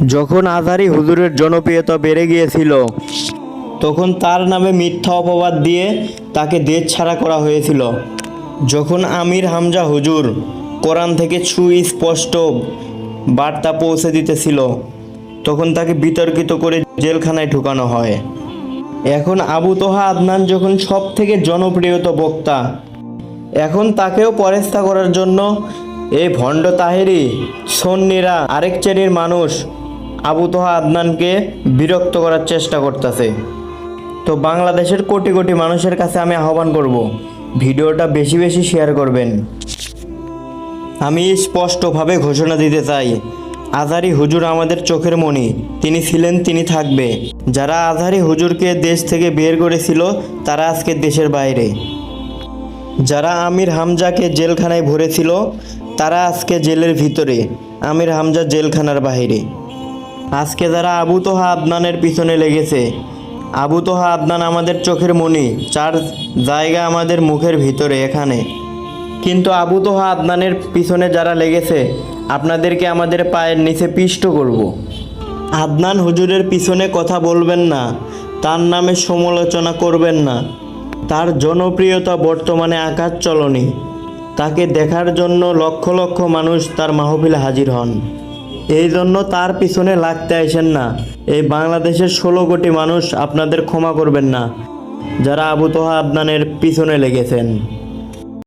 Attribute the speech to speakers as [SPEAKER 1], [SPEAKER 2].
[SPEAKER 1] যখন আজহারী হুজুরের জনপ্রিয়তা বেড়ে গিয়েছিল তখন তার নামে মিথ্যা অপবাদ দিয়ে তাকে দেশ ছাড়া করা হয়েছিল। যখন আমির হামজা হুজুর কোরআন থেকে সুস্পষ্ট বার্তা পৌঁছে দিতেছিল তখন তাকে বিতর্কিত করে জেলখানায় ঢুকানো হয়। এখন আবু তোহা আদনান যখন সব থেকে জনপ্রিয়ত বক্তা, এখন তাকেও পরেস্তা করার জন্য এই ভণ্ড তাহেরি সন্নিরা আরেক শ্রেণীর মানুষ আবু তোহা আদনানকে বিরক্ত করার চেষ্টা করতেছে। তো বাংলাদেশের কোটি কোটি মানুষের কাছে আমি আহ্বান করব, ভিডিওটা বেশি বেশি শেয়ার করবেন। আমি স্পষ্টভাবে ঘোষণা দিতে চাই, আজহারী হুজুর আমাদের চোখের মণি, তিনি ছিলেন, তিনি থাকবে। যারা আজহারী হুজুরকে দেশ থেকে বের করেছিল তারা আজকে দেশের বাইরে। যারা আমির হামজাকে জেলখানায় ভরেছিল তারা আজকে জেলের ভিতরে, আমির হামজা জেলখানার বাইরে। আজকে যারা আবু তোহা আদনানের পিছনে লেগেছে, আবু তোহা আদনান আমাদের চোখের মণি, চার জায়গা আমাদের মুখের ভিতরে এখানে। কিন্তু আবু তোহা আদনানের পিছনে যারা লেগেছে আপনাদেরকে আমাদের পায়ের নিচে পিষ্ট করব। আদনান হুজুরের পিছনে কথা বলবেন না, তার নামে সমালোচনা করবেন না। তার জনপ্রিয়তা বর্তমানে আকাশ চলনি, তাকে দেখার জন্য লক্ষ লক্ষ মানুষ তার মাহফিলে হাজির হন। এই জন্য তার পিছনে লাগতে আসেন না। এই বাংলাদেশের 16 কোটি মানুষ আপনাদের ক্ষমা করবেন না যারা আবু তোহা আদনানের পিছনে লেগেছেন।